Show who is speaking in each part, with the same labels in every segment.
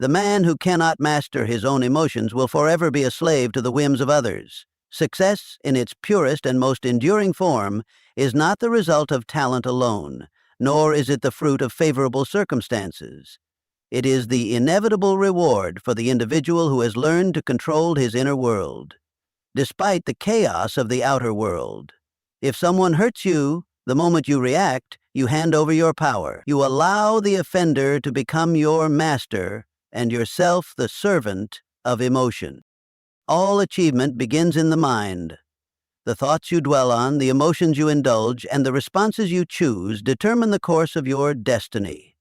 Speaker 1: The man who cannot master his own emotions will forever be a slave to the whims of others. Success, in its purest and most enduring form, is not the result of talent alone, nor is it the fruit of favorable circumstances. It is the inevitable reward for the individual who has learned to control his inner world, despite the chaos of the outer world. If someone hurts you, the moment you react, you hand over your power. You allow the offender to become your master and yourself the servant of emotion. All achievement begins in the mind. The thoughts you dwell on, the emotions you indulge, and the responses you choose determine the course of your destiny.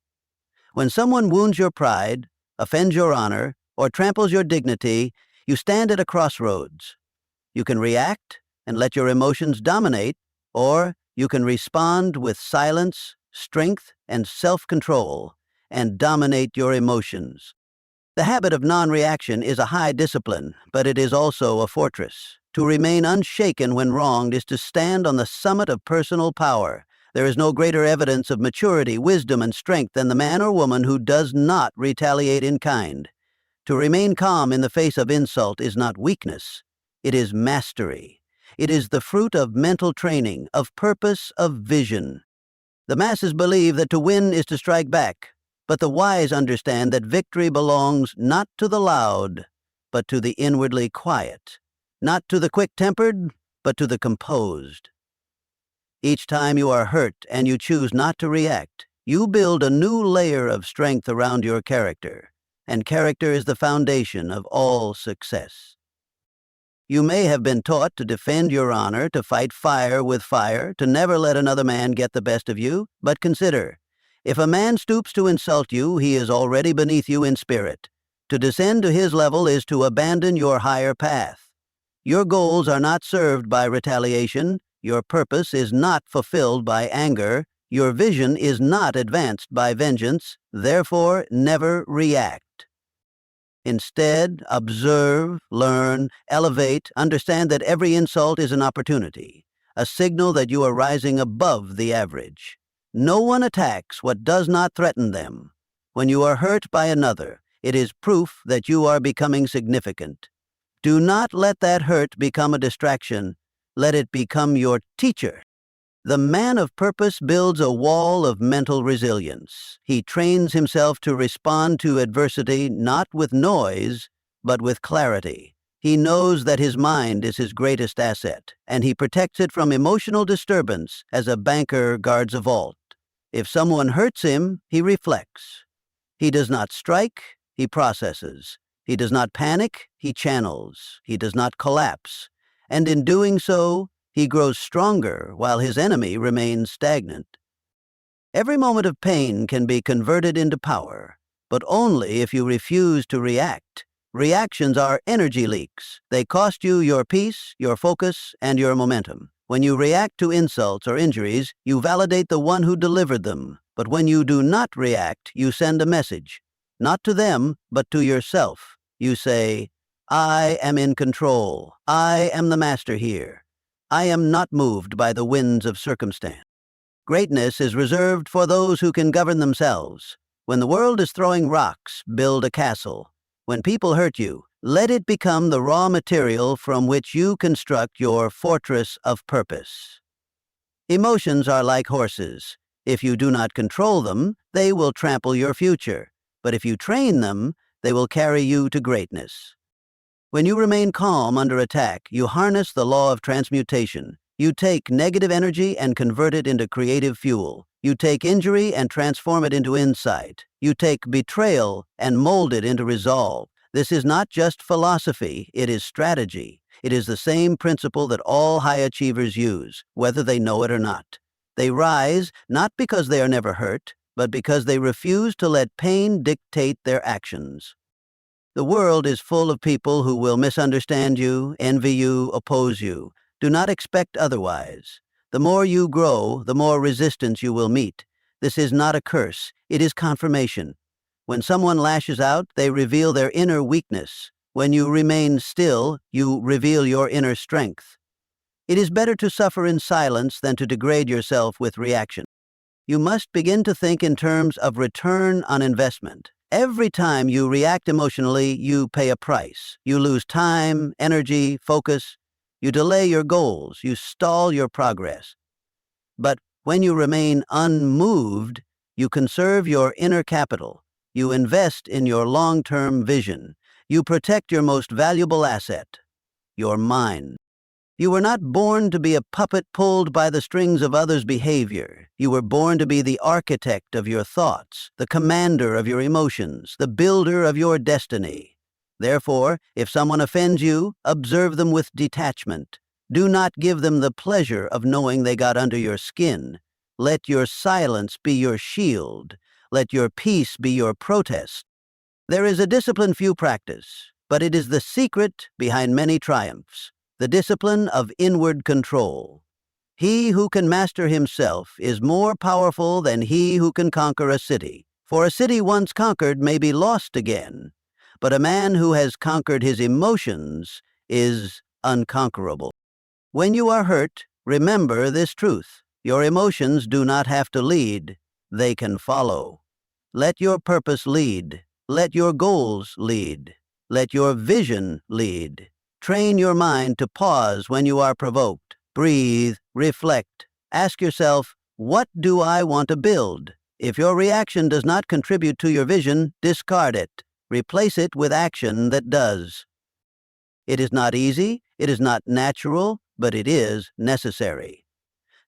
Speaker 1: When someone wounds your pride, offends your honor, or tramples your dignity, you stand at a crossroads. You can react and let your emotions dominate, or you can respond with silence, strength, and self-control, and dominate your emotions. The habit of non-reaction is a high discipline, but it is also a fortress. To remain unshaken when wronged is to stand on the summit of personal power. There is no greater evidence of maturity, wisdom, and strength than the man or woman who does not retaliate in kind. To remain calm in the face of insult is not weakness. It is mastery. It is the fruit of mental training, of purpose, of vision. The masses believe that to win is to strike back, but the wise understand that victory belongs not to the loud, but to the inwardly quiet, not to the quick-tempered, but to the composed. Each time you are hurt and you choose not to react, you build a new layer of strength around your character, and character is the foundation of all success. You may have been taught to defend your honor, to fight fire with fire, to never let another man get the best of you, but consider, if a man stoops to insult you, he is already beneath you in spirit. To descend to his level is to abandon your higher path. Your goals are not served by retaliation, your purpose is not fulfilled by anger, your vision is not advanced by vengeance, therefore never react. Instead, observe, learn, elevate, understand that every insult is an opportunity, a signal that you are rising above the average. No one attacks what does not threaten them. When you are hurt by another, it is proof that you are becoming significant. Do not let that hurt become a distraction. Let it become your teacher. The man of purpose builds a wall of mental resilience. He trains himself to respond to adversity not with noise, but with clarity. He knows that his mind is his greatest asset, and he protects it from emotional disturbance as a banker guards a vault. If someone hurts him, he reflects. He does not strike, he processes. He does not panic, he channels. He does not collapse. And in doing so, he grows stronger while his enemy remains stagnant. Every moment of pain can be converted into power, but only if you refuse to react. Reactions are energy leaks. They cost you your peace, your focus, and your momentum. When you react to insults or injuries, you validate the one who delivered them. But when you do not react, you send a message. Not to them, but to yourself. You say, I am in control. I am the master here. I am not moved by the winds of circumstance. Greatness is reserved for those who can govern themselves. When the world is throwing rocks, build a castle. When people hurt you, let it become the raw material from which you construct your fortress of purpose. Emotions are like horses. If you do not control them, they will trample your future. But if you train them, they will carry you to greatness. When you remain calm under attack, you harness the law of transmutation. You take negative energy and convert it into creative fuel. You take injury and transform it into insight. You take betrayal and mold it into resolve. This is not just philosophy, it is strategy. It is the same principle that all high achievers use, whether they know it or not. They rise not because they are never hurt, but because they refuse to let pain dictate their actions. The world is full of people who will misunderstand you, envy you, oppose you. Do not expect otherwise. The more you grow, the more resistance you will meet. This is not a curse, it is confirmation. When someone lashes out, they reveal their inner weakness. When you remain still, you reveal your inner strength. It is better to suffer in silence than to degrade yourself with reaction. You must begin to think in terms of return on investment. Every time you react emotionally, you pay a price. You lose time, energy, focus. You delay your goals. You stall your progress. But when you remain unmoved, you conserve your inner capital. You invest in your long-term vision. You protect your most valuable asset, your mind. You were not born to be a puppet pulled by the strings of others' behavior. You were born to be the architect of your thoughts, the commander of your emotions, the builder of your destiny. Therefore, if someone offends you, observe them with detachment. Do not give them the pleasure of knowing they got under your skin. Let your silence be your shield. Let your peace be your protest. There is a discipline few practice, but it is the secret behind many triumphs, the discipline of inward control. He who can master himself is more powerful than he who can conquer a city. For a city once conquered may be lost again, but a man who has conquered his emotions is unconquerable. When you are hurt, remember this truth. Your emotions do not have to lead, they can follow. Let your purpose lead. Let your goals lead. Let your vision lead. Train your mind to pause when you are provoked. Breathe, reflect. Ask yourself, what do I want to build? If your reaction does not contribute to your vision, discard it. Replace it with action that does. It is not easy, it is not natural, but it is necessary.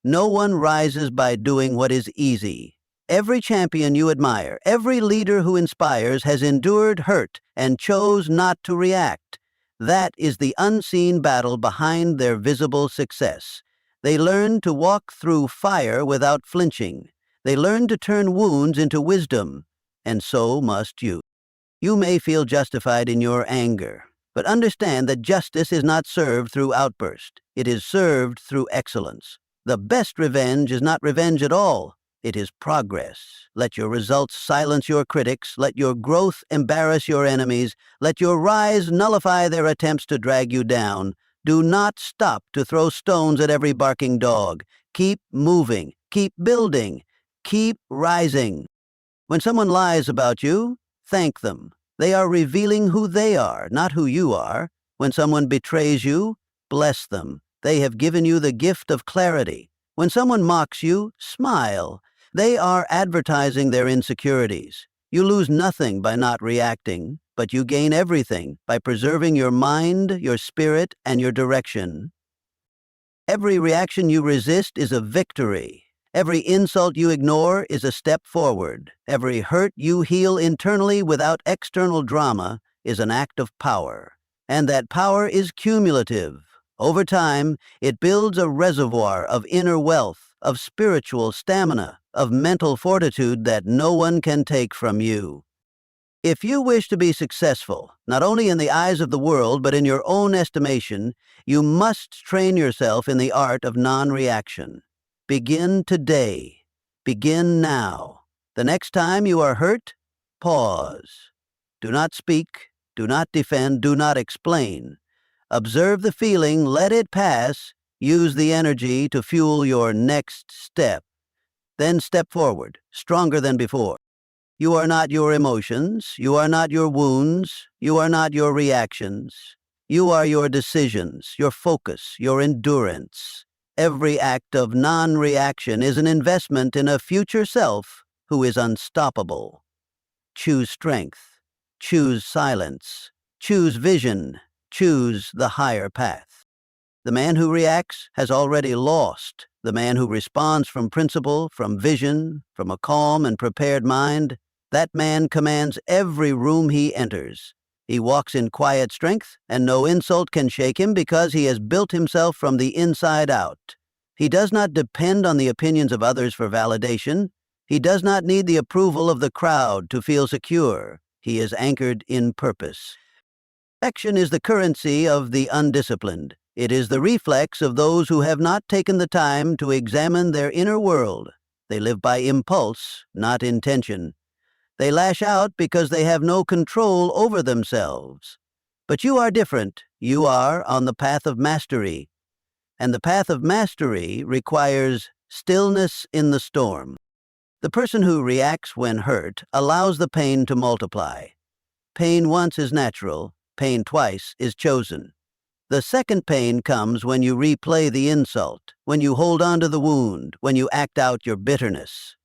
Speaker 1: No one rises by doing what is easy. Every champion you admire, every leader who inspires has endured hurt and chose not to react. That is the unseen battle behind their visible success. They learn to walk through fire without flinching. They learn to turn wounds into wisdom, and so must you. You may feel justified in your anger, but understand that justice is not served through outburst. It is served through excellence. The best revenge is not revenge at all. It is progress. Let your results silence your critics. Let your growth embarrass your enemies. Let your rise nullify their attempts to drag you down. Do not stop to throw stones at every barking dog. Keep moving. Keep building. Keep rising. When someone lies about you, thank them. They are revealing who they are, not who you are. When someone betrays you, bless them. They have given you the gift of clarity. When someone mocks you, smile. They are advertising their insecurities. You lose nothing by not reacting, but you gain everything by preserving your mind, your spirit, and your direction. Every reaction you resist is a victory. Every insult you ignore is a step forward. Every hurt you heal internally without external drama is an act of power. And that power is cumulative. Over time, it builds a reservoir of inner wealth, of spiritual stamina, of mental fortitude that no one can take from you. If you wish to be successful, not only in the eyes of the world but in your own estimation, you must train yourself in the art of non-reaction. Begin today. Begin now. The next time you are hurt, pause. Do not speak, do not defend, do not explain. Observe the feeling, let it pass, use the energy to fuel your next step. Then step forward, stronger than before. You are not your emotions, you are not your wounds, you are not your reactions. You are your decisions, your focus, your endurance. Every act of non-reaction is an investment in a future self who is unstoppable. Choose strength, choose silence, choose vision, choose the higher path. The man who reacts has already lost. The man who responds from principle, from vision, from a calm and prepared mind, that man commands every room he enters. He walks in quiet strength, and no insult can shake him because he has built himself from the inside out. He does not depend on the opinions of others for validation. He does not need the approval of the crowd to feel secure. He is anchored in purpose. Action is the currency of the undisciplined. It is the reflex of those who have not taken the time to examine their inner world. They live by impulse, not intention. They lash out because they have no control over themselves. But you are different. You are on the path of mastery. And the path of mastery requires stillness in the storm. The person who reacts when hurt allows the pain to multiply. Pain once is natural, pain twice is chosen. The second pain comes when you replay the insult, when you hold on to the wound, when you act out your bitterness.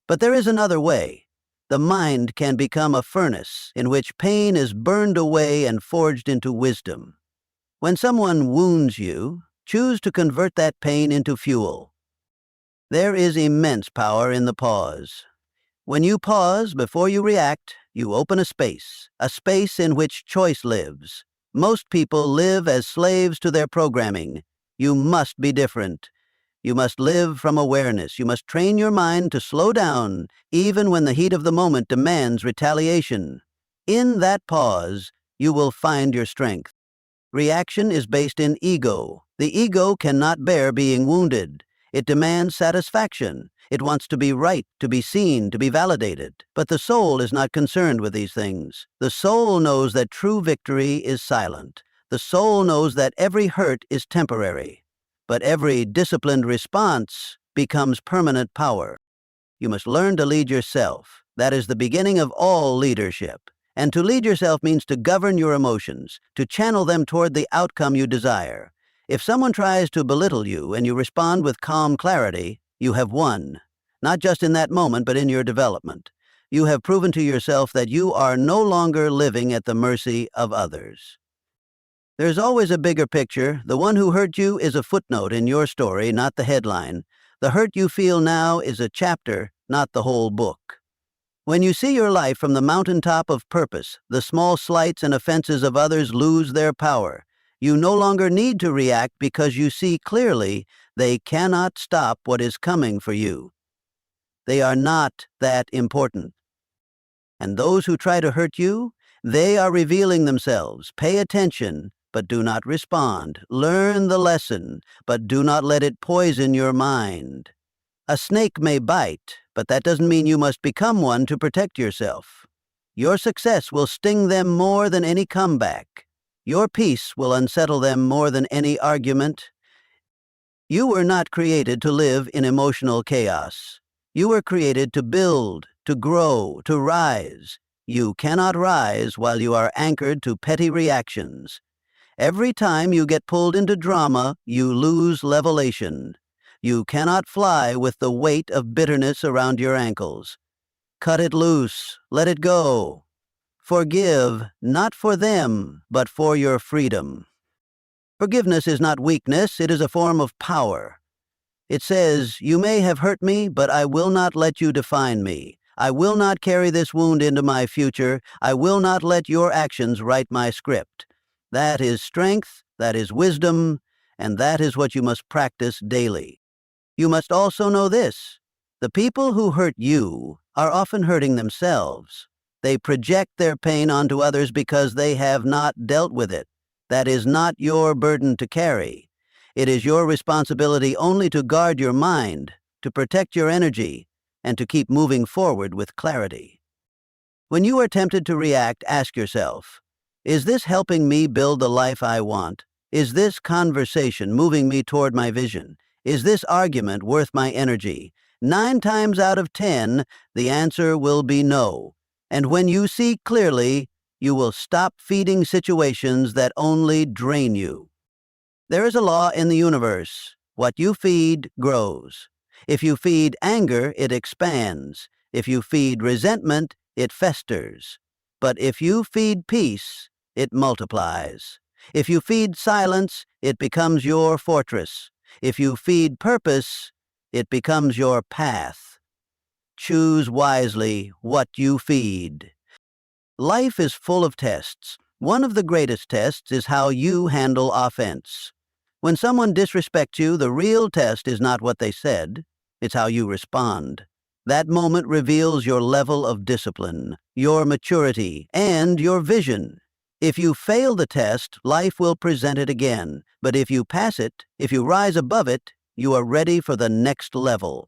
Speaker 1: But there is another way. The mind can become a furnace in which pain is burned away and forged into wisdom. When someone wounds you, choose to convert that pain into fuel. There is immense power in the pause. When you pause before you react, you open a space in which choice lives. Most people live as slaves to their programming. You must be different. You must live from awareness. You must train your mind to slow down, even when the heat of the moment demands retaliation. In that pause, you will find your strength. Reaction is based in ego. The ego cannot bear being wounded. It demands satisfaction. It wants to be right, to be seen, to be validated. But the soul is not concerned with these things. The soul knows that true victory is silent. The soul knows that every hurt is temporary. But every disciplined response becomes permanent power. You must learn to lead yourself. That is the beginning of all leadership. And to lead yourself means to govern your emotions, to channel them toward the outcome you desire. If someone tries to belittle you and you respond with calm clarity, you have won. Not just in that moment, but in your development. You have proven to yourself that you are no longer living at the mercy of others. There's always a bigger picture. The one who hurt you is a footnote in your story, not the headline. The hurt you feel now is a chapter, not the whole book. When you see your life from the mountaintop of purpose, the small slights and offenses of others lose their power. You no longer need to react because you see clearly they cannot stop what is coming for you. They are not that important. And those who try to hurt you, they are revealing themselves. Pay attention, but do not respond. Learn the lesson, but do not let it poison your mind. A snake may bite, but that doesn't mean you must become one to protect yourself. Your success will sting them more than any comeback. Your peace will unsettle them more than any argument. You were not created to live in emotional chaos. You were created to build, to grow, to rise. You cannot rise while you are anchored to petty reactions. Every time you get pulled into drama, you lose levelation. You cannot fly with the weight of bitterness around your ankles. Cut it loose. Let it go. Forgive, not for them, but for your freedom. Forgiveness is not weakness, it is a form of power. It says, "You may have hurt me, but I will not let you define me. I will not carry this wound into my future. I will not let your actions write my script." That is strength, that is wisdom, and that is what you must practice daily. You must also know this. The people who hurt you are often hurting themselves. They project their pain onto others because they have not dealt with it. That is not your burden to carry. It is your responsibility only to guard your mind, to protect your energy, and to keep moving forward with clarity. When you are tempted to react, ask yourself, is this helping me build the life I want? Is this conversation moving me toward my vision? Is this argument worth my energy? 9 times out of 10, the answer will be no. And when you see clearly, you will stop feeding situations that only drain you. There is a law in the universe. What you feed grows. If you feed anger, it expands. If you feed resentment, it festers. But if you feed peace, it multiplies. If you feed silence, it becomes your fortress. If you feed purpose, it becomes your path. Choose wisely what you feed. Life is full of tests. One of the greatest tests is how you handle offense. When someone disrespects you, the real test is not what they said, it's how you respond. That moment reveals your level of discipline, your maturity, and your vision. If you fail the test, life will present it again. But if you pass it, if you rise above it, you are ready for the next level.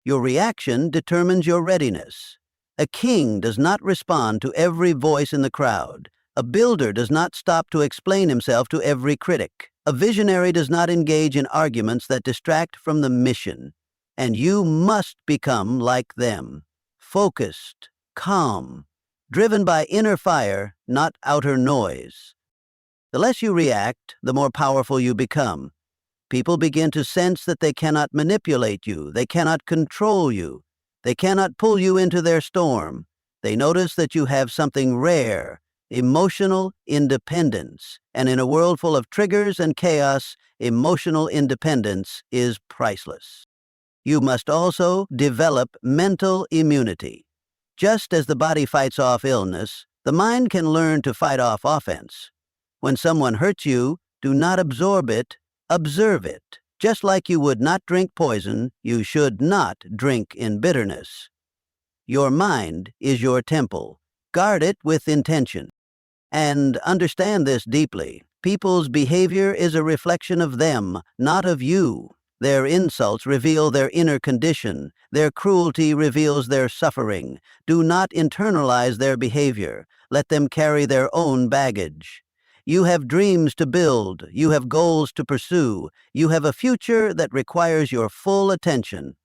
Speaker 1: Your reaction determines your readiness. A king does not respond to every voice in the crowd. A builder does not stop to explain himself to every critic. A visionary does not engage in arguments that distract from the mission. and you must become like them. Focused, calm, driven by inner fire, not outer noise. The less you react, the more powerful you become. People begin to sense that they cannot manipulate you, they cannot control you, they cannot pull you into their storm. They notice that you have something rare, emotional independence. And in a world full of triggers and chaos, emotional independence is priceless. You must also develop mental immunity. Just as the body fights off illness, the mind can learn to fight off offense. When someone hurts you, do not absorb it, observe it. Just like you would not drink poison, you should not drink in bitterness. Your mind is your temple. Guard it with intention. And understand this deeply. People's behavior is a reflection of them, not of you. Their insults reveal their inner condition. Their cruelty reveals their suffering. Do not internalize their behavior. Let them carry their own baggage. You have dreams to build. You have goals to pursue. You have a future that requires your full attention.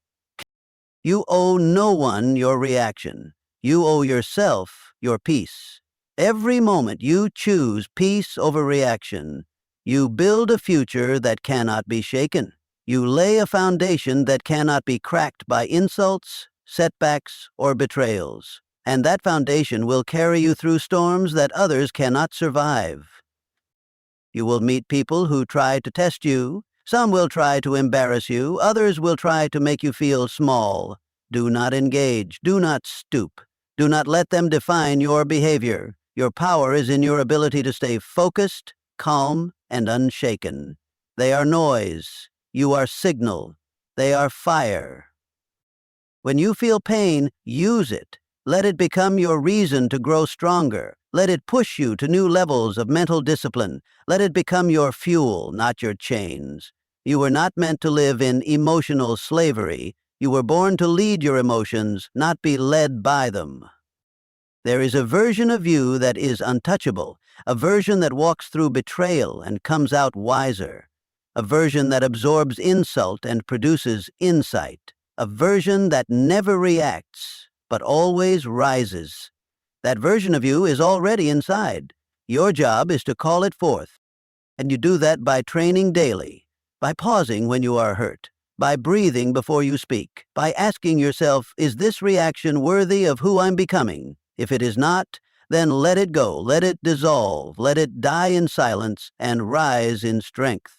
Speaker 1: You owe no one your reaction. You owe yourself your peace. Every moment you choose peace over reaction, you build a future that cannot be shaken. You lay a foundation that cannot be cracked by insults, setbacks, or betrayals. And that foundation will carry you through storms that others cannot survive. You will meet people who try to test you. Some will try to embarrass you. Others will try to make you feel small. Do not engage. Do not stoop. Do not let them define your behavior. Your power is in your ability to stay focused, calm, and unshaken. They are noise. You are signal. They are fire. When you feel pain, use it. Let it become your reason to grow stronger. Let it push you to new levels of mental discipline. Let it become your fuel, not your chains. You were not meant to live in emotional slavery. You were born to lead your emotions, not be led by them. There is a version of you that is untouchable, a version that walks through betrayal and comes out wiser, a version that absorbs insult and produces insight, a version that never reacts, but always rises. That version of you is already inside. Your job is to call it forth. And you do that by training daily, by pausing when you are hurt, by breathing before you speak, by asking yourself, is this reaction worthy of who I'm becoming? If it is not, then let it go, let it dissolve, let it die in silence and rise in strength.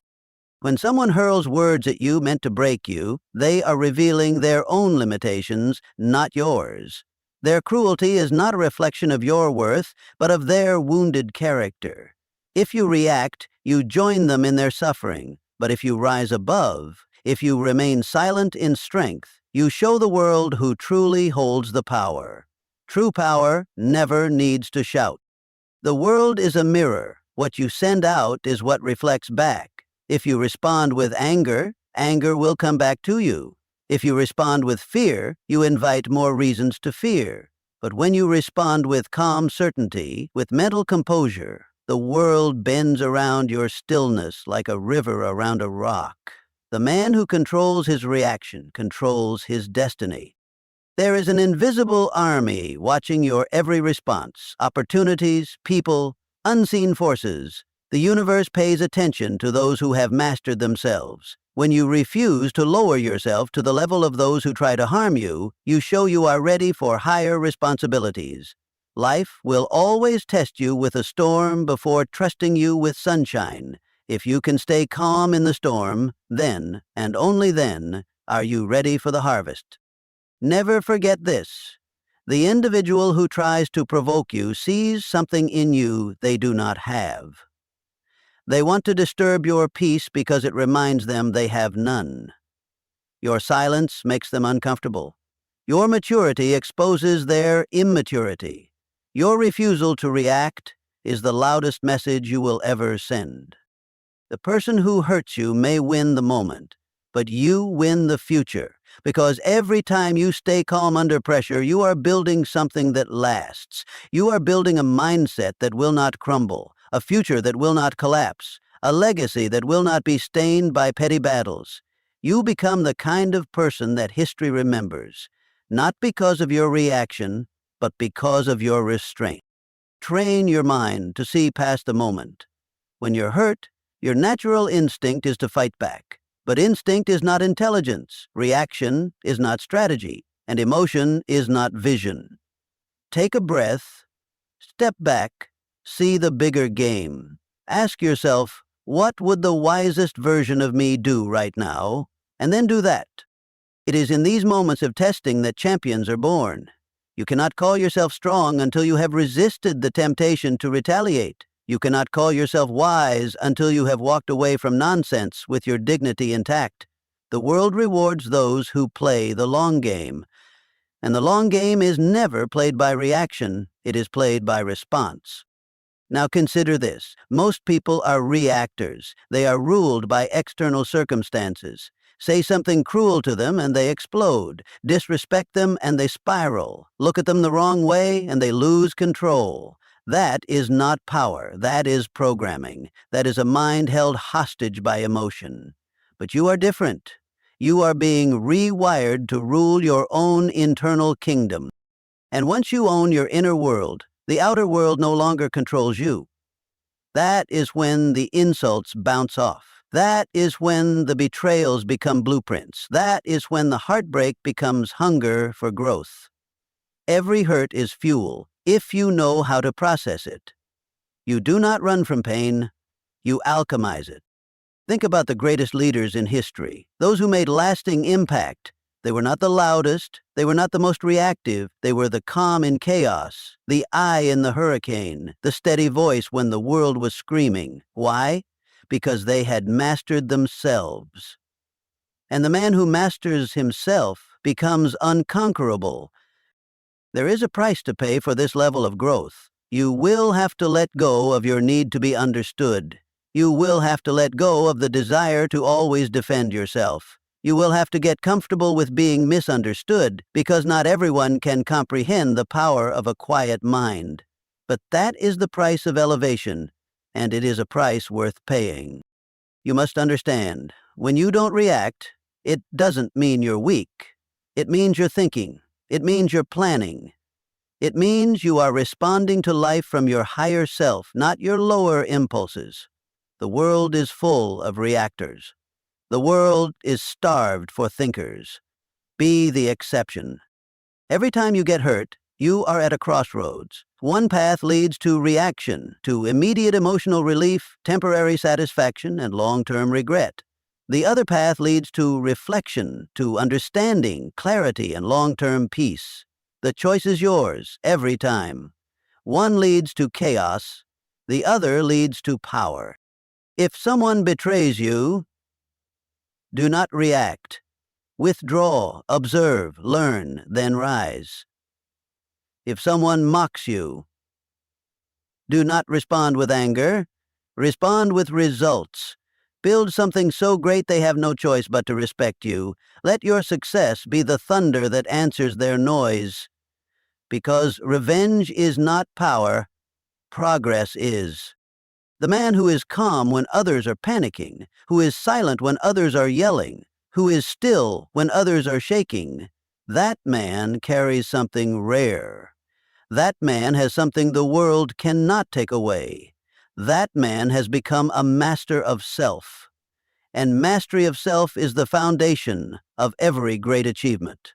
Speaker 1: When someone hurls words at you meant to break you, they are revealing their own limitations, not yours. Their cruelty is not a reflection of your worth, but of their wounded character. If you react, you join them in their suffering. But if you rise above, if you remain silent in strength, you show the world who truly holds the power. True power never needs to shout. The world is a mirror. What you send out is what reflects back. If you respond with anger, anger will come back to you. If you respond with fear, you invite more reasons to fear. But when you respond with calm certainty, with mental composure, the world bends around your stillness like a river around a rock. The man who controls his reaction controls his destiny. There is an invisible army watching your every response, opportunities, people, unseen forces. The universe pays attention to those who have mastered themselves. When you refuse to lower yourself to the level of those who try to harm you, you show you are ready for higher responsibilities. Life will always test you with a storm before trusting you with sunshine. If you can stay calm in the storm, then, and only then, are you ready for the harvest. Never forget this. The individual who tries to provoke you sees something in you they do not have. They want to disturb your peace because it reminds them they have none. Your silence makes them uncomfortable. Your maturity exposes their immaturity. Your refusal to react is the loudest message you will ever send. The person who hurts you may win the moment, but you win the future, because every time you stay calm under pressure, you are building something that lasts. You are building a mindset that will not crumble, a future that will not collapse, a legacy that will not be stained by petty battles. You become the kind of person that history remembers, not because of your reaction, but because of your restraint. Train your mind to see past the moment. When you're hurt, your natural instinct is to fight back. But instinct is not intelligence, reaction is not strategy, and emotion is not vision. Take a breath, step back, see the bigger game. Ask yourself, what would the wisest version of me do right now? And then do that. It is in these moments of testing that champions are born. You cannot call yourself strong until you have resisted the temptation to retaliate. You cannot call yourself wise until you have walked away from nonsense with your dignity intact. The world rewards those who play the long game. And the long game is never played by reaction, it is played by response. Now consider this. Most people are reactors. They are ruled by external circumstances. Say something cruel to them and they explode. Disrespect them and they spiral. Look at them the wrong way and they lose control. That is not power. That is programming. That is a mind held hostage by emotion. But you are different. You are being rewired to rule your own internal kingdom. And once you own your inner world, the outer world no longer controls you. That is when the insults bounce off. That is when the betrayals become blueprints. That is when the heartbreak becomes hunger for growth. Every hurt is fuel if you know how to process it. You do not run from pain, you alchemize it. Think about the greatest leaders in history, those who made lasting impact. They were not the loudest, they were not the most reactive, they were the calm in chaos, the eye in the hurricane, the steady voice when the world was screaming. Why? Because they had mastered themselves. And the man who masters himself becomes unconquerable. There is a price to pay for this level of growth. You will have to let go of your need to be understood. You will have to let go of the desire to always defend yourself. You will have to get comfortable with being misunderstood because not everyone can comprehend the power of a quiet mind. But that is the price of elevation, and it is a price worth paying. You must understand, when you don't react, it doesn't mean you're weak. It means you're thinking. It means you're planning. It means you are responding to life from your higher self, not your lower impulses. The world is full of reactors. The world is starved for thinkers. Be the exception. Every time you get hurt, you are at a crossroads. One path leads to reaction, to immediate emotional relief, temporary satisfaction, and long-term regret. The other path leads to reflection, to understanding, clarity, and long-term peace. The choice is yours, every time. One leads to chaos, the other leads to power. If someone betrays you, do not react. Withdraw, observe, learn, then rise. If someone mocks you, do not respond with anger. Respond with results. Build something so great they have no choice but to respect you. Let your success be the thunder that answers their noise. Because revenge is not power, progress is. The man who is calm when others are panicking, who is silent when others are yelling, who is still when others are shaking, that man carries something rare. That man has something the world cannot take away. That man has become a master of self. And mastery of self is the foundation of every great achievement.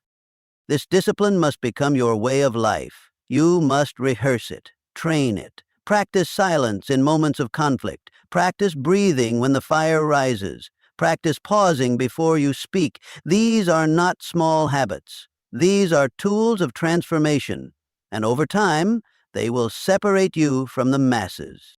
Speaker 1: This discipline must become your way of life. You must rehearse it, train it. Practice silence in moments of conflict. Practice breathing when the fire rises. Practice pausing before you speak. These are not small habits. These are tools of transformation. And over time, they will separate you from the masses.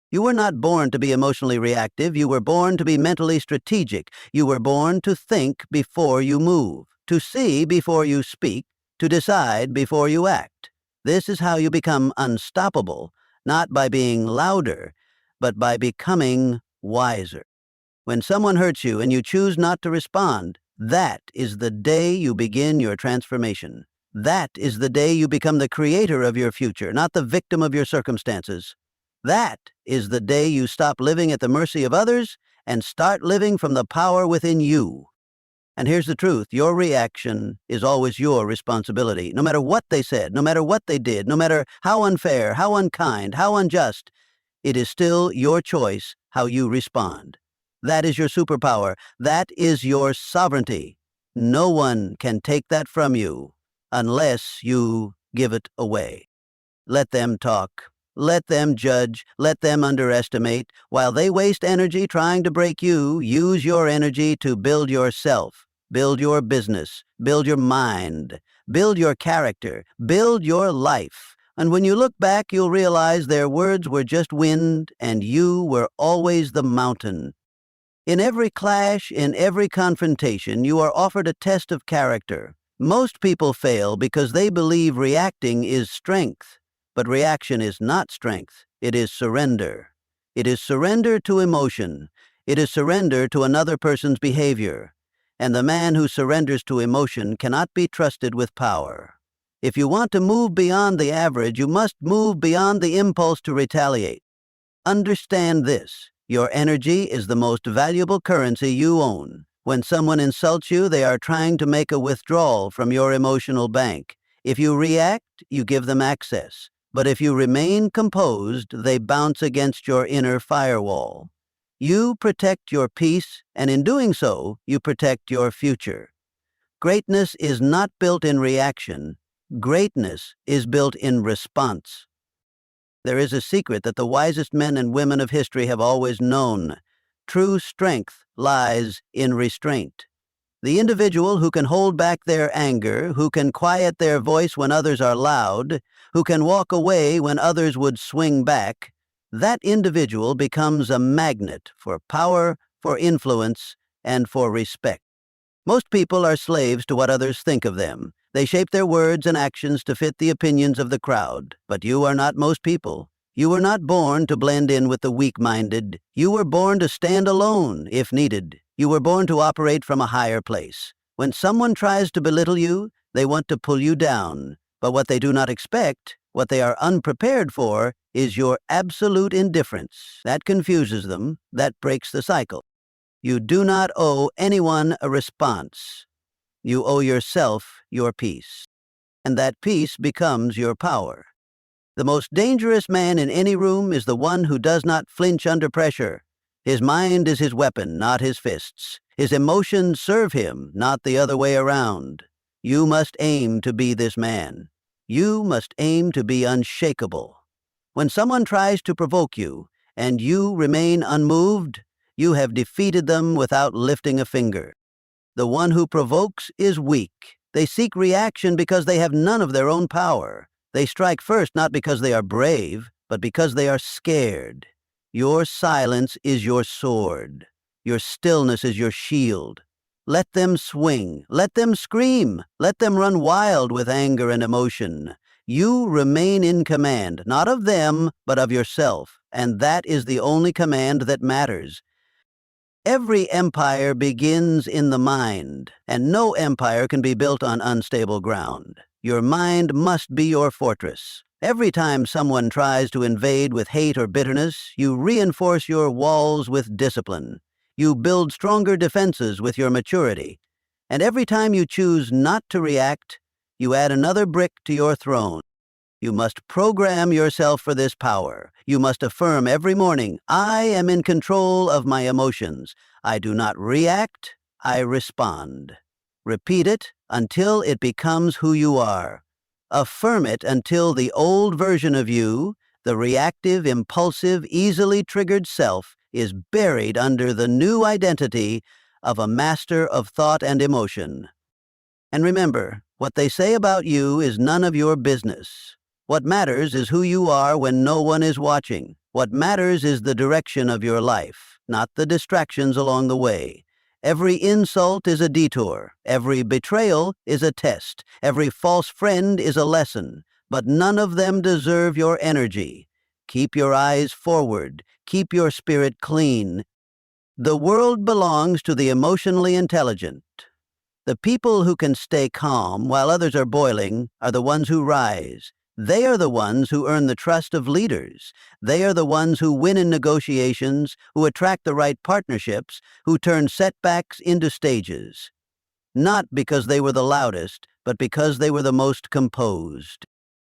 Speaker 1: You were not born to be emotionally reactive. You were born to be mentally strategic. You were born to think before you move, to see before you speak, to decide before you act. This is how you become unstoppable. Not by being louder, but by becoming wiser. When someone hurts you and you choose not to respond, that is the day you begin your transformation. That is the day you become the creator of your future, not the victim of your circumstances. That is the day you stop living at the mercy of others and start living from the power within you. And here's the truth. Your reaction is always your responsibility. No matter what they said, no matter what they did, no matter how unfair, how unkind, how unjust, it is still your choice how you respond. That is your superpower. That is your sovereignty. No one can take that from you unless you give it away. Let them talk. Let them judge. Let them underestimate. While they waste energy trying to break you, use your energy to build yourself, build your business, build your mind, build your character, build your life. And when you look back, you'll realize their words were just wind, and you were always the mountain. In every clash, in every confrontation, you are offered a test of character. Most people fail because they believe reacting is strength. But reaction is not strength. It is surrender. It is surrender to emotion. It is surrender to another person's behavior. And the man who surrenders to emotion cannot be trusted with power. If you want to move beyond the average, you must move beyond the impulse to retaliate. Understand this. Your energy is the most valuable currency you own. When someone insults you, they are trying to make a withdrawal from your emotional bank. If you react, you give them access. But if you remain composed, they bounce against your inner firewall. You protect your peace, and in doing so, you protect your future. Greatness is not built in reaction. Greatness is built in response. There is a secret that the wisest men and women of history have always known. True strength lies in restraint. The individual who can hold back their anger, who can quiet their voice when others are loud, who can walk away when others would swing back, that individual becomes a magnet for power, for influence, and for respect. Most people are slaves to what others think of them. They shape their words and actions to fit the opinions of the crowd. But you are not most people. You were not born to blend in with the weak-minded. You were born to stand alone, if needed. You were born to operate from a higher place. When someone tries to belittle you, they want to pull you down. But what they do not expect, what they are unprepared for, is your absolute indifference. That confuses them. That breaks the cycle. You do not owe anyone a response. You owe yourself your peace. And that peace becomes your power. The most dangerous man in any room is the one who does not flinch under pressure. His mind is his weapon, not his fists. His emotions serve him, not the other way around. You must aim to be this man. You must aim to be unshakable. When someone tries to provoke you, and you remain unmoved, you have defeated them without lifting a finger. The one who provokes is weak. They seek reaction because they have none of their own power. They strike first not because they are brave, but because they are scared. Your silence is your sword. Your stillness is your shield. Let them swing. Let them scream. Let them run wild with anger and emotion. You remain in command, not of them, but of yourself. And that is the only command that matters. Every empire begins in the mind, and no empire can be built on unstable ground. Your mind must be your fortress. Every time someone tries to invade with hate or bitterness, you reinforce your walls with discipline. You build stronger defenses with your maturity. And every time you choose not to react, you add another brick to your throne. You must program yourself for this power. You must affirm every morning, I am in control of my emotions. I do not react, I respond. Repeat it until it becomes who you are. Affirm it until the old version of you, the reactive, impulsive, easily triggered self, is buried under the new identity of a master of thought and emotion. And remember, what they say about you is none of your business. What matters is who you are when no one is watching. What matters is the direction of your life, not the distractions along the way. Every insult is a detour. Every betrayal is a test. Every false friend is a lesson. But none of them deserve your energy. Keep your eyes forward. Keep your spirit clean. The world belongs to the emotionally intelligent. The people who can stay calm while others are boiling are the ones who rise. They are the ones who earn the trust of leaders. They are the ones who win in negotiations, who attract the right partnerships, who turn setbacks into stages. not because they were the loudest, but because they were the most composed.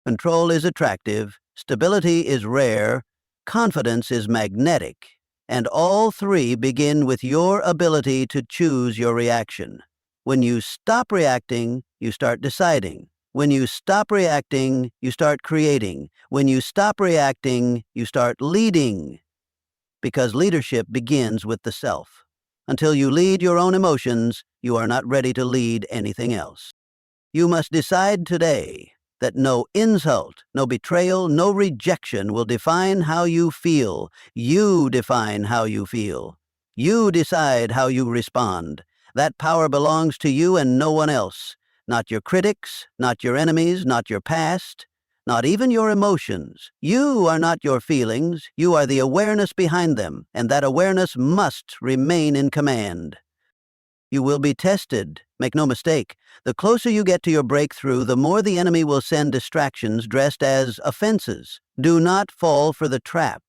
Speaker 1: Control is attractive, stability is rare, confidence is magnetic, and all three begin with your ability to choose your reaction. When you stop reacting, you start deciding. When you stop reacting, you start creating. When you stop reacting, you start leading. Because leadership begins with the self. Until you lead your own emotions, you are not ready to lead anything else. You must decide today that no insult, no betrayal, no rejection will define how you feel. You define how you feel. You decide how you respond. That power belongs to you and no one else. Not your critics, not your enemies, not your past, not even your emotions. You are not your feelings. You are the awareness behind them, and that awareness must remain in command. You will be tested. Make no mistake. The closer you get to your breakthrough, the more the enemy will send distractions dressed as offenses. Do not fall for the trap.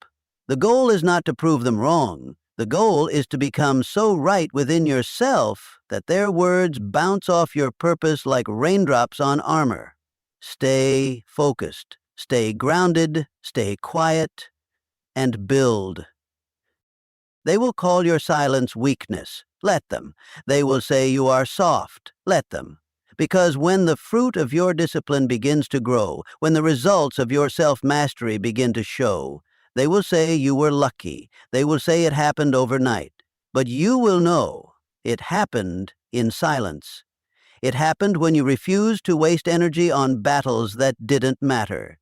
Speaker 1: The goal is not to prove them wrong. The goal is to become so right within yourself that their words bounce off your purpose like raindrops on armor. Stay focused. Stay grounded. Stay quiet. And build. They will call your silence weakness. Let them. They will say you are soft. Let them. Because when the fruit of your discipline begins to grow, when the results of your self-mastery begin to show, they will say you were lucky. They will say it happened overnight. But you will know it happened in silence. It happened when you refused to waste energy on battles that didn't matter.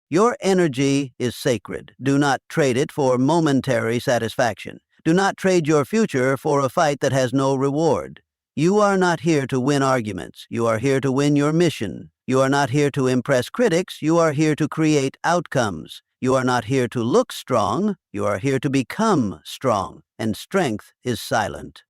Speaker 1: Your energy is sacred. Do not trade it for momentary satisfaction. Do not trade your future for a fight that has no reward. You are not here to win arguments. You are here to win your mission. You are not here to impress critics. You are here to create outcomes. You are not here to look strong. You are here to become strong. And strength is silent.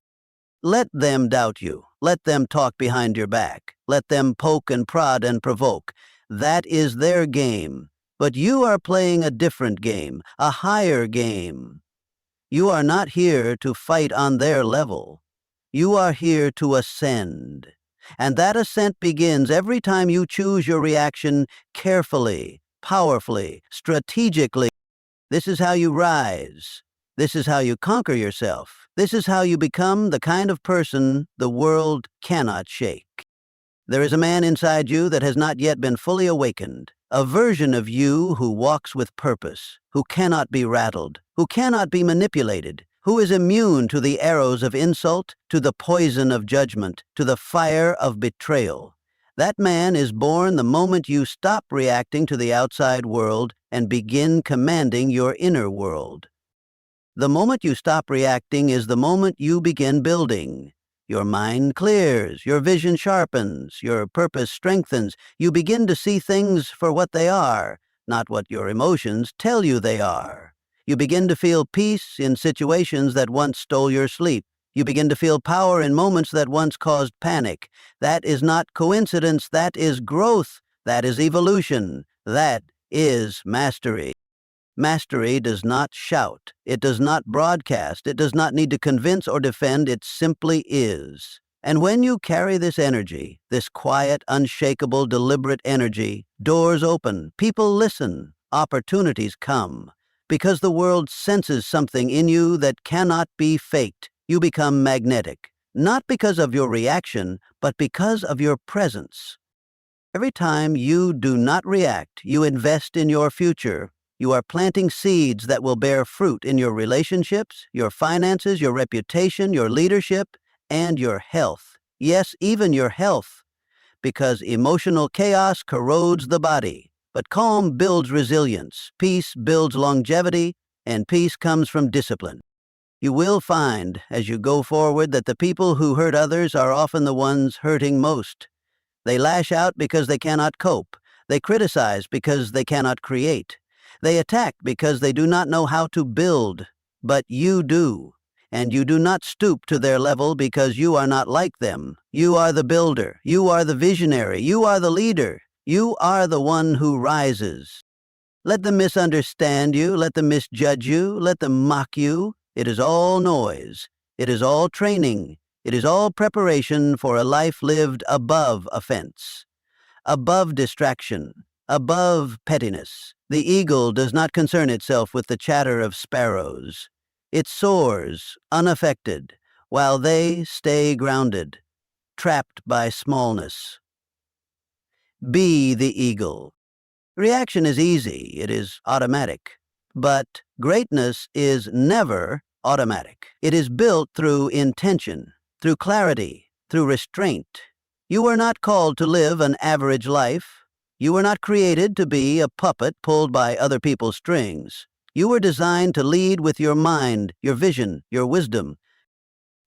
Speaker 1: Let them doubt you. Let them talk behind your back. Let them poke and prod and provoke. That is their game. But you are playing a different game, a higher game. You are not here to fight on their level. You are here to ascend. And that ascent begins every time you choose your reaction carefully, powerfully, strategically. This is how you rise. This is how you conquer yourself. This is how you become the kind of person the world cannot shake. There is a man inside you that has not yet been fully awakened, a version of you who walks with purpose, who cannot be rattled, who cannot be manipulated, who is immune to the arrows of insult, to the poison of judgment, to the fire of betrayal. That man is born the moment you stop reacting to the outside world and begin commanding your inner world. The moment you stop reacting is the moment you begin building. Your mind clears, your vision sharpens, your purpose strengthens. You begin to see things for what they are, not what your emotions tell you they are. You begin to feel peace in situations that once stole your sleep. You begin to feel power in moments that once caused panic. That is not coincidence, that is growth, that is evolution, that is mastery. Mastery does not shout. It does not broadcast. It does not need to convince or defend. It simply is. And when you carry this energy, this quiet, unshakable, deliberate energy, doors open, people listen, opportunities come. Because the world senses something in you that cannot be faked, you become magnetic. Not because of your reaction, but because of your presence. Every time you do not react, you invest in your future. You are planting seeds that will bear fruit in your relationships, your finances, your reputation, your leadership, and your health. Yes, even your health. Because emotional chaos corrodes the body, but calm builds resilience, peace builds longevity, and peace comes from discipline. You will find, as you go forward, that the people who hurt others are often the ones hurting most. They lash out because they cannot cope. They criticize because they cannot create. They attack because they do not know how to build. But you do. And you do not stoop to their level because you are not like them. You are the builder. You are the visionary. You are the leader. You are the one who rises. Let them misunderstand you. Let them misjudge you. Let them mock you. It is all noise. It is all training. It is all preparation for a life lived above offense, above distraction, above pettiness. The eagle does not concern itself with the chatter of sparrows. It soars, unaffected, while they stay grounded, trapped by smallness. Be the eagle. Reaction is easy, it is automatic. But greatness is never automatic. It is built through intention, through clarity, through restraint. You are not called to live an average life. You were not created to be a puppet pulled by other people's strings. You were designed to lead with your mind, your vision, your wisdom.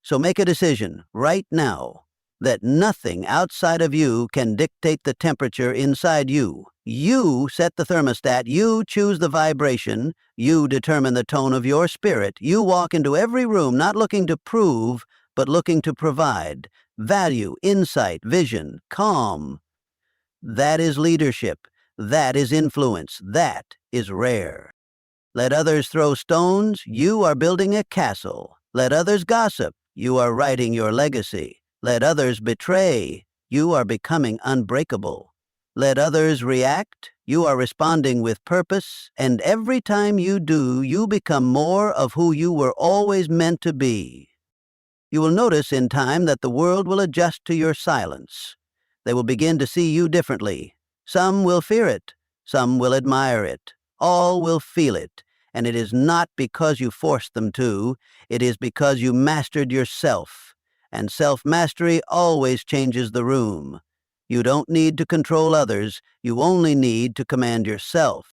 Speaker 1: So make a decision right now that nothing outside of you can dictate the temperature inside you. You set the thermostat, you choose the vibration, you determine the tone of your spirit. You walk into every room not looking to prove, but looking to provide value, insight, vision, calm. That is leadership. That is influence. That is rare. Let others throw stones, you are building a castle. Let others gossip, you are writing your legacy. Let others betray, you are becoming unbreakable. Let others react, you are responding with purpose, and every time you do, you become more of who you were always meant to be. You will notice in time that the world will adjust to your silence. They will begin to see you differently. Some will fear it, some will admire it. All will feel it, and it is not because you forced them to, it is because you mastered yourself. And self-mastery always changes the room. You don't need to control others, you only need to command yourself.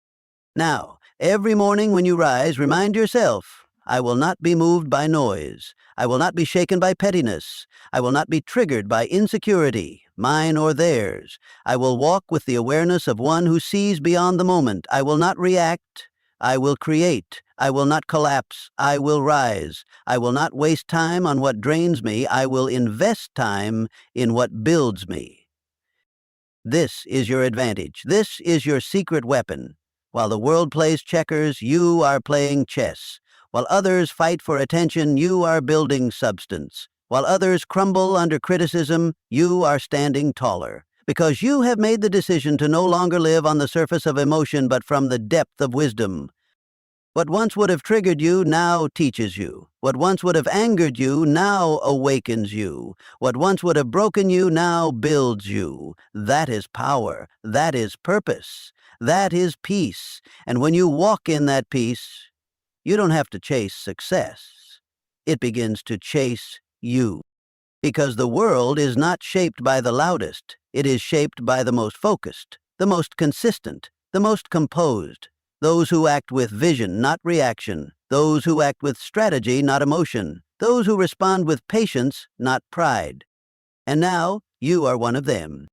Speaker 1: Now, every morning when you rise, remind yourself, I will not be moved by noise. I will not be shaken by pettiness. I will not be triggered by insecurity, mine or theirs. I will walk with the awareness of one who sees beyond the moment. I will not react. I will create. I will not collapse. I will rise. I will not waste time on what drains me. I will invest time in what builds me. This is your advantage. This is your secret weapon. While the world plays checkers, you are playing chess. While others fight for attention, you are building substance. While others crumble under criticism, you are standing taller. Because you have made the decision to no longer live on the surface of emotion, but from the depth of wisdom. What once would have triggered you now teaches you. What once would have angered you now awakens you. What once would have broken you now builds you. That is power. That is purpose. That is peace. And when you walk in that peace, you don't have to chase success. It begins to chase you. Because the world is not shaped by the loudest. It is shaped by the most focused, the most consistent, the most composed. Those who act with vision, not reaction. Those who act with strategy, not emotion. Those who respond with patience, not pride. And now, you are one of them.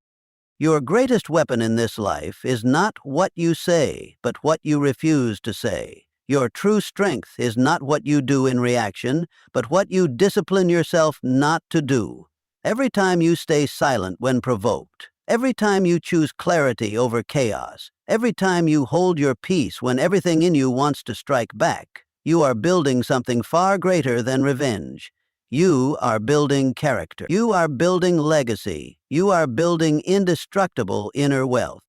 Speaker 1: Your greatest weapon in this life is not what you say, but what you refuse to say. Your true strength is not what you do in reaction, but what you discipline yourself not to do. Every time you stay silent when provoked, every time you choose clarity over chaos, every time you hold your peace when everything in you wants to strike back, you are building something far greater than revenge. You are building character. You are building legacy. You are building indestructible inner wealth.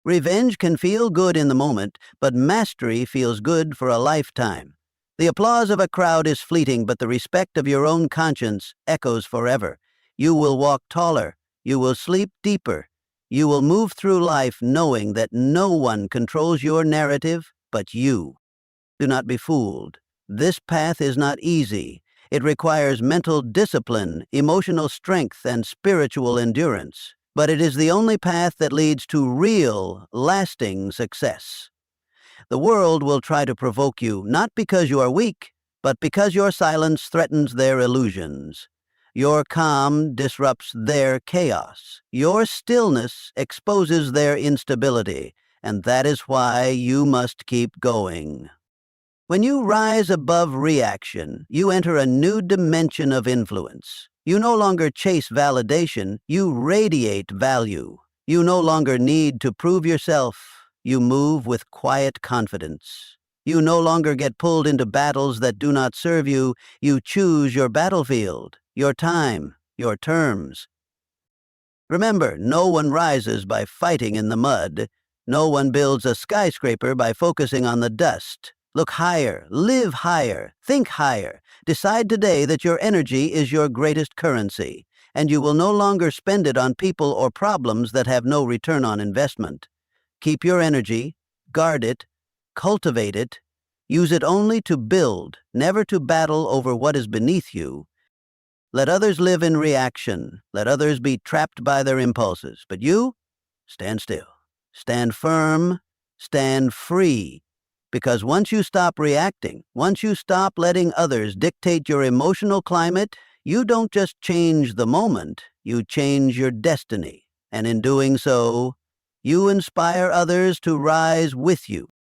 Speaker 1: Revenge can feel good in the moment, but mastery feels good for a lifetime. The applause of a crowd is fleeting, but the respect of your own conscience echoes forever. You will walk taller. You will sleep deeper. You will move through life knowing that no one controls your narrative but you. Do not be fooled. This path is not easy. It requires mental discipline, emotional strength, and spiritual endurance. But it is the only path that leads to real, lasting success. The world will try to provoke you, not because you are weak, but because your silence threatens their illusions. Your calm disrupts their chaos. Your stillness exposes their instability, and that is why you must keep going. When you rise above reaction, you enter a new dimension of influence. You no longer chase validation, you radiate value. You no longer need to prove yourself, you move with quiet confidence. You no longer get pulled into battles that do not serve you, you choose your battlefield. your time, your terms. Remember, no one rises by fighting in the mud. No one builds a skyscraper by focusing on the dust. Look higher, live higher, think higher. Decide today that your energy is your greatest currency, and you will no longer spend it on people or problems that have no return on investment. Keep your energy, guard it, cultivate it. Use it only to build, never to battle over what is beneath you. Let others live in reaction. Let others be trapped by their impulses. But you, stand still. Stand firm. Stand free. Because once you stop reacting, once you stop letting others dictate your emotional climate, you don't just change the moment, you change your destiny. And in doing so, you inspire others to rise with you.